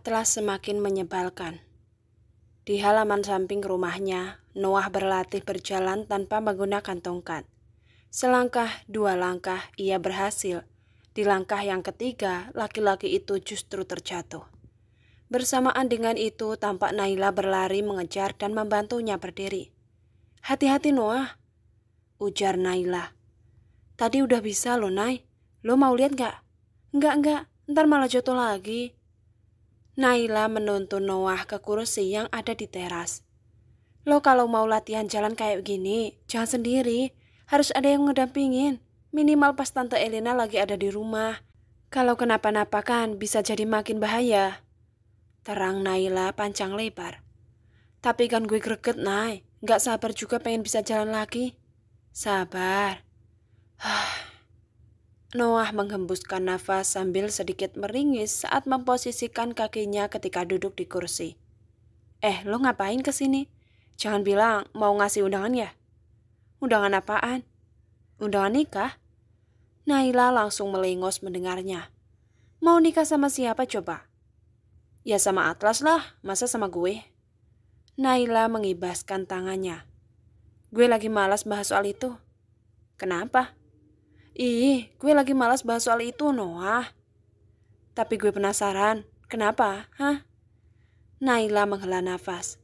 telah semakin menyebalkan. Di halaman samping rumahnya, Noah berlatih berjalan tanpa menggunakan tongkat. Selangkah, dua langkah, ia berhasil. Di langkah yang ketiga, laki-laki itu justru terjatuh. Bersamaan dengan itu, tampak Naila berlari mengejar dan membantunya berdiri. "Hati-hati Noah," ujar Naila. "Tadi udah bisa loh, Nay. Lo mau lihat gak?" Enggak, ntar malah jatuh lagi." Naila menuntun Noah ke kursi yang ada di teras. "Lo kalau mau latihan jalan kayak gini, jangan sendiri. Harus ada yang ngedampingin. Minimal pas Tante Elena lagi ada di rumah. Kalau kenapa-napa kan bisa jadi makin bahaya," terang Naila panjang lebar. "Tapi kan gue greget, Nay. Gak sabar juga pengen bisa jalan lagi." "Sabar." Noah menghembuskan nafas sambil sedikit meringis saat memposisikan kakinya ketika duduk di kursi. Lo ngapain kesini? Jangan bilang mau ngasih undangan ya?" "Undangan apaan?" "Undangan nikah." Naila langsung melengos mendengarnya. "Mau nikah sama siapa coba?" "Ya sama Atlas lah, masa sama gue?" Naila mengibaskan tangannya. "Gue lagi malas bahas soal itu." "Kenapa?" Gue lagi malas bahas soal itu, Noah." "Tapi gue penasaran, kenapa, hah?" Naila menghela nafas.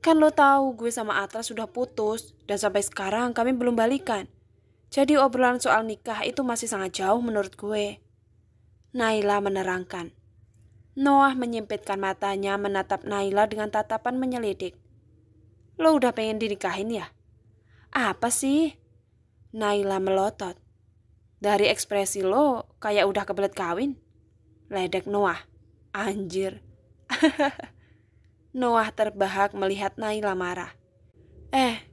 "Kan lo tahu gue sama Atlas sudah putus dan sampai sekarang kami belum balikan. Jadi obrolan soal nikah itu masih sangat jauh menurut gue." Naila menerangkan. Noah menyempitkan matanya menatap Naila dengan tatapan menyelidik. "Lo udah pengen dinikahin ya?" "Apa sih?" Naila melotot. "Dari ekspresi lo kayak udah kebelet kawin," ledek Noah. "Anjir." Noah terbahak melihat Naila marah.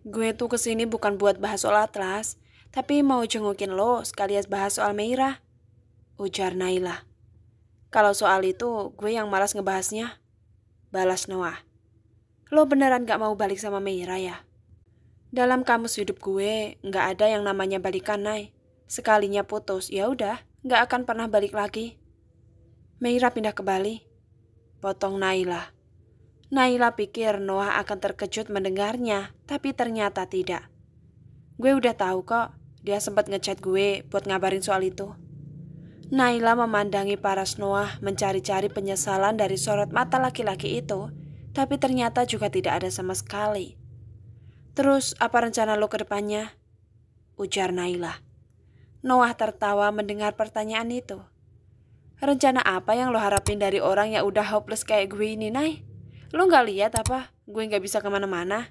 Gue tuh kesini bukan buat bahas soal Atlas, tapi mau jengukin lo sekalian bahas soal Meira," ujar Naila. "Kalau soal itu gue yang malas ngebahasnya," balas Noah. "Lo beneran gak mau balik sama Meira ya?" "Dalam kamus hidup gue gak ada yang namanya balikan, Nay. Sekalinya putus, ya udah, gak akan pernah balik lagi." "Meira pindah ke Bali," potong Naila. Naila pikir Noah akan terkejut mendengarnya, tapi ternyata tidak. "Gue udah tahu kok, dia sempat ngechat gue buat ngabarin soal itu." Naila memandangi paras Noah mencari-cari penyesalan dari sorot mata laki-laki itu, tapi ternyata juga tidak ada sama sekali. "Terus apa rencana lo ke depannya?" ujar Naila. Noah tertawa mendengar pertanyaan itu. "Rencana apa yang lo harapin dari orang yang udah hopeless kayak gue ini, Nay? Lo gak lihat apa? Gue gak bisa kemana-mana."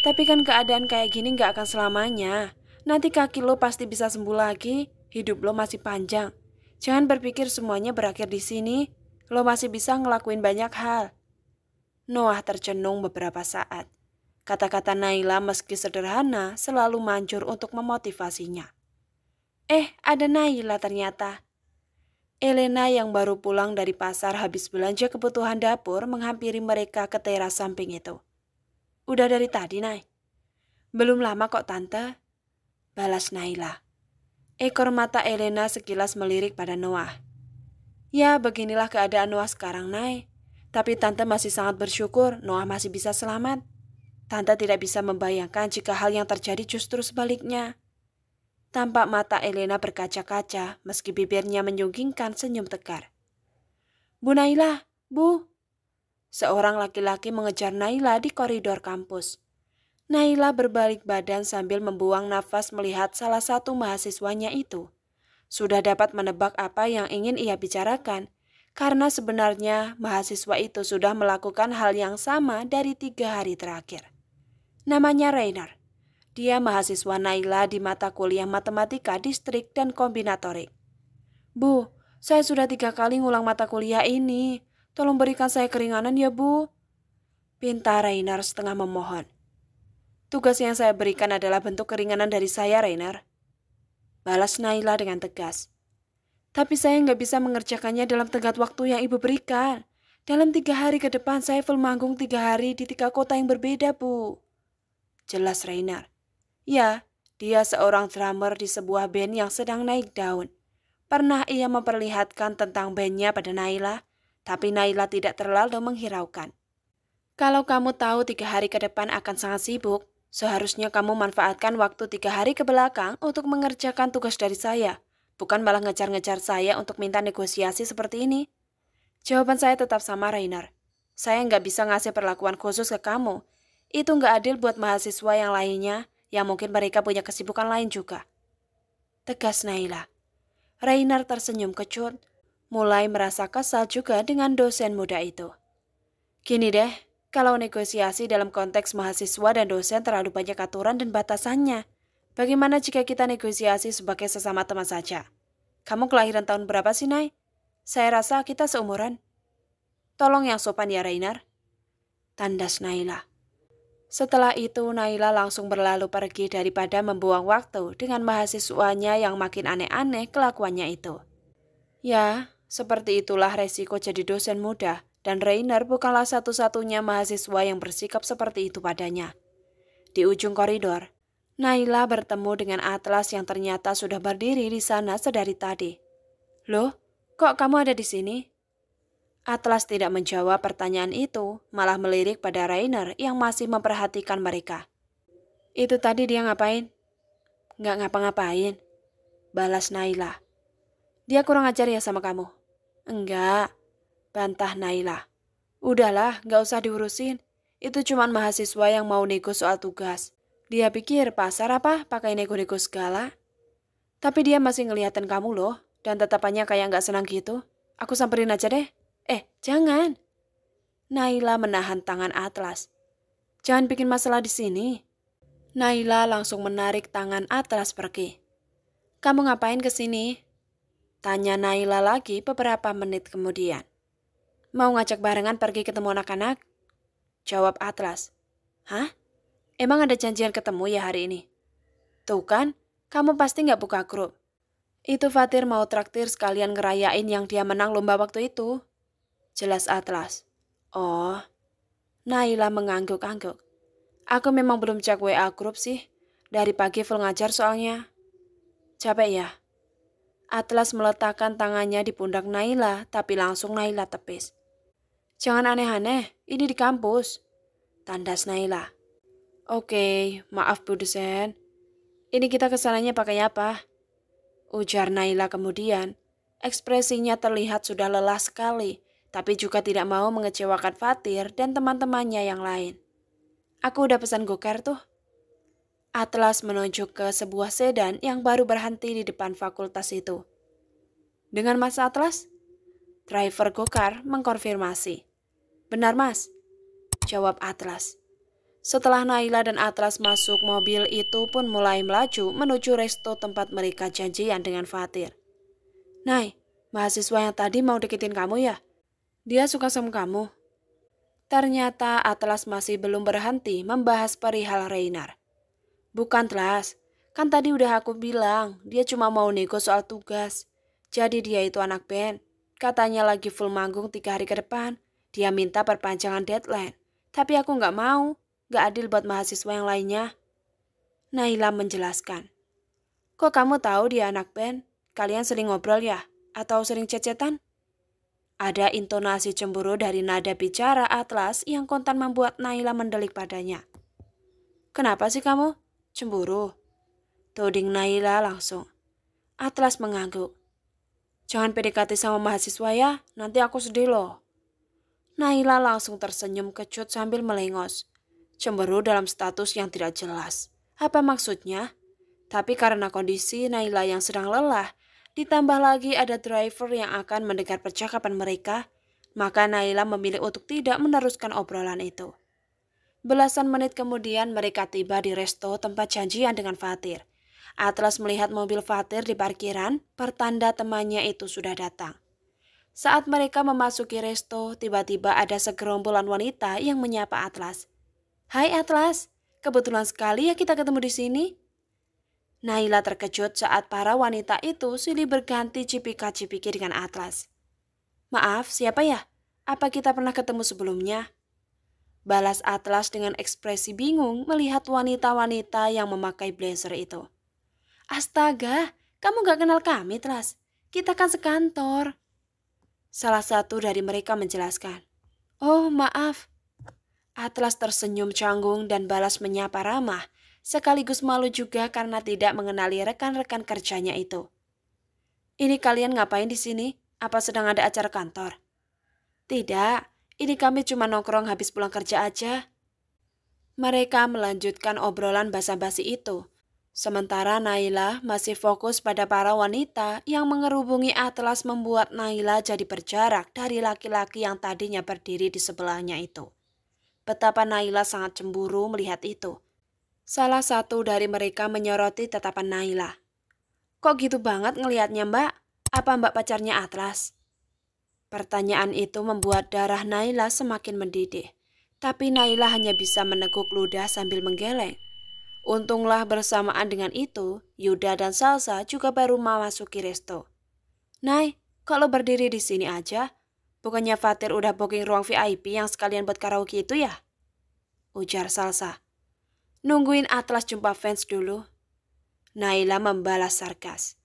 "Tapi kan keadaan kayak gini gak akan selamanya. Nanti kaki lo pasti bisa sembuh lagi. Hidup lo masih panjang. Jangan berpikir semuanya berakhir di sini. Lo masih bisa ngelakuin banyak hal." Noah tercenung beberapa saat. Kata-kata Naila meski sederhana selalu manjur untuk memotivasinya. Ada Naila ternyata. Elena yang baru pulang dari pasar habis belanja kebutuhan dapur menghampiri mereka ke teras samping itu. "Udah dari tadi, Nay?" "Belum lama kok, Tante," balas Naila. Ekor mata Elena sekilas melirik pada Noah. "Ya, beginilah keadaan Noah sekarang, Nay. Tapi Tante masih sangat bersyukur Noah masih bisa selamat. Tante tidak bisa membayangkan jika hal yang terjadi justru sebaliknya." Tampak mata Elena berkaca-kaca meski bibirnya menyunggingkan senyum tegar. "Bu Naila, Bu!" Seorang laki-laki mengejar Naila di koridor kampus. Naila berbalik badan sambil membuang nafas melihat salah satu mahasiswanya itu. Sudah dapat menebak apa yang ingin ia bicarakan, karena sebenarnya mahasiswa itu sudah melakukan hal yang sama dari 3 hari terakhir. Namanya Rainer. Dia mahasiswa Naila di mata kuliah matematika distrik dan kombinatorik. "Bu, saya sudah 3 kali ngulang mata kuliah ini. Tolong berikan saya keringanan ya, Bu," pinta Rainer setengah memohon. "Tugas yang saya berikan adalah bentuk keringanan dari saya, Rainer," balas Naila dengan tegas. "Tapi saya nggak bisa mengerjakannya dalam tenggat waktu yang Ibu berikan. Dalam 3 hari ke depan saya full manggung 3 hari di 3 kota yang berbeda, Bu," jelas Rainer. Ya, dia seorang drummer di sebuah band yang sedang naik daun. Pernah ia memperlihatkan tentang bandnya pada Naila, Tapi Naila tidak terlalu menghiraukan. Kalau kamu tahu 3 hari ke depan akan sangat sibuk, seharusnya kamu manfaatkan waktu 3 hari ke belakang untuk mengerjakan tugas dari saya, bukan malah ngejar-ngejar saya untuk minta negosiasi seperti ini. Jawaban saya tetap sama, Rainer. Saya nggak bisa ngasih perlakuan khusus ke kamu. Itu nggak adil buat mahasiswa yang lainnya, yang mungkin mereka punya kesibukan lain juga. Tegas Naila. Rainer tersenyum kecut, mulai merasa kesal juga dengan dosen muda itu. Gini deh, kalau negosiasi dalam konteks mahasiswa dan dosen terlalu banyak aturan dan batasannya. Bagaimana jika kita negosiasi sebagai sesama teman saja? Kamu kelahiran tahun berapa sih, Nay? Saya rasa kita seumuran. Tolong yang sopan ya, Rainer. Tandas Naila. Setelah itu, Naila langsung berlalu pergi daripada membuang waktu dengan mahasiswanya yang makin aneh-aneh kelakuannya itu. Ya, seperti itulah resiko jadi dosen muda. Dan Rainer bukanlah satu-satunya mahasiswa yang bersikap seperti itu padanya. Di ujung koridor, Naila bertemu dengan Atlas yang ternyata sudah berdiri di sana sedari tadi. Loh, kok kamu ada di sini? Atlas tidak menjawab pertanyaan itu, malah melirik pada Rainer yang masih memperhatikan mereka. Itu tadi dia ngapain? Nggak ngapa-ngapain, balas Naila. Dia kurang ajar ya sama kamu? Enggak. Bantah Naila. Udahlah, gak usah diurusin. Itu cuma mahasiswa yang mau nego soal tugas. Dia pikir pasar apa pakai nego-nego segala. Tapi dia masih ngeliatin kamu loh. Dan tatapannya kayak gak senang gitu. Aku samperin aja deh. Jangan. Naila menahan tangan Atlas. Jangan bikin masalah di sini. Naila langsung menarik tangan Atlas pergi. Kamu ngapain kesini? Tanya Naila lagi beberapa menit kemudian. Mau ngajak barengan pergi ketemu anak-anak? Jawab Atlas. Hah? Emang ada janjian ketemu ya hari ini? Tuh kan, kamu pasti gak buka grup. Itu Fatir mau traktir sekalian ngerayain yang dia menang lomba waktu itu. Jelas Atlas. Oh, Naila mengangguk-angguk. Aku memang belum cek WA grup sih. Dari pagi full ngajar soalnya. Capek ya? Atlas meletakkan tangannya di pundak Naila, tapi langsung Naila tepis. Jangan aneh-aneh, ini di kampus. Tandas Naila. Oke, maaf Bu dosen. Ini kita kesananya pakai apa? Ujar Naila kemudian. Ekspresinya terlihat sudah lelah sekali, tapi juga tidak mau mengecewakan Fatir dan teman-temannya yang lain. Aku udah pesan gokar tuh. Atlas menunjuk ke sebuah sedan yang baru berhenti di depan fakultas itu. Dengan Mas Atlas? Driver gokar mengkonfirmasi. Benar Mas, jawab Atlas. Setelah Naila dan Atlas masuk, mobil itu pun mulai melaju menuju resto tempat mereka janjian dengan Fatir. Nay, mahasiswa yang tadi mau deketin kamu ya? Dia suka sama kamu? Ternyata Atlas masih belum berhenti membahas perihal Rainer. Bukan Atlas, kan tadi udah aku bilang dia cuma mau nego soal tugas. Jadi dia itu anak band, katanya lagi full manggung 3 hari ke depan. Dia minta perpanjangan deadline, tapi aku nggak mau, nggak adil buat mahasiswa yang lainnya. Naila menjelaskan. Kok kamu tahu dia anak band? Kalian sering ngobrol ya? Atau sering cecetan? Ada intonasi cemburu dari nada bicara Atlas yang kontan membuat Naila mendelik padanya. Kenapa sih kamu? Cemburu? Tuding Naila langsung. Atlas mengangguk. Jangan PDKT sama mahasiswa ya, nanti aku sedih loh. Naila langsung tersenyum kecut sambil melengos. Cemburu dalam status yang tidak jelas. Apa maksudnya? Tapi karena kondisi Naila yang sedang lelah, ditambah lagi ada driver yang akan mendengar percakapan mereka, maka Naila memilih untuk tidak meneruskan obrolan itu. Belasan menit kemudian mereka tiba di resto tempat janjian dengan Fatir. Atlas melihat mobil Fatir di parkiran, pertanda temannya itu sudah datang. Saat mereka memasuki resto, tiba-tiba ada segerombolan wanita yang menyapa Atlas. Hai Atlas, kebetulan sekali ya kita ketemu di sini. Naila terkejut saat para wanita itu silih berganti cipika-cipiki dengan Atlas. Maaf, siapa ya? Apa kita pernah ketemu sebelumnya? Balas Atlas dengan ekspresi bingung melihat wanita-wanita yang memakai blazer itu. Astaga, kamu gak kenal kami, Atlas. Kita kan sekantor. Salah satu dari mereka menjelaskan. Oh, maaf. Atlas tersenyum canggung dan balas menyapa ramah, sekaligus malu juga karena tidak mengenali rekan-rekan kerjanya itu. Ini kalian ngapain di sini? Apa sedang ada acara kantor? Tidak, ini kami cuma nongkrong habis pulang kerja aja. Mereka melanjutkan obrolan basa-basi itu. Sementara Naila masih fokus pada para wanita yang mengerubungi Atlas membuat Naila jadi berjarak dari laki-laki yang tadinya berdiri di sebelahnya itu. Betapa Naila sangat cemburu melihat itu. Salah satu dari mereka menyoroti tatapan Naila. Kok gitu banget ngelihatnya mbak? Apa mbak pacarnya Atlas? Pertanyaan itu membuat darah Naila semakin mendidih. Tapi Naila hanya bisa meneguk ludah sambil menggeleng. Untunglah bersamaan dengan itu, Yuda dan Salsa juga baru memasuki resto. Nay, kok lo berdiri di sini aja? Bukannya Fatir udah booking ruang VIP yang sekalian buat karaoke itu ya? Ujar Salsa. Nungguin Atlas jumpa fans dulu. Naila membalas sarkas.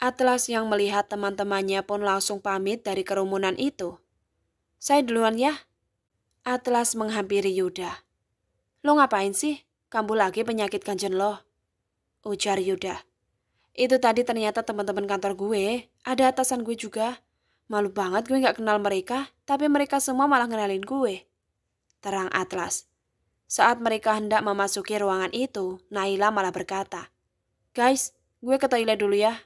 Atlas yang melihat teman-temannya pun langsung pamit dari kerumunan itu. Saya duluan ya. Atlas menghampiri Yuda. Lo ngapain sih? Kambuh lagi penyakit ganjen lo. Ujar Yuda. Itu tadi ternyata teman-teman kantor gue. Ada atasan gue juga. Malu banget gue gak kenal mereka. Tapi mereka semua malah kenalin gue. Terang Atlas. Saat mereka hendak memasuki ruangan itu, Naila malah berkata, Guys, gue ke toilet dulu ya.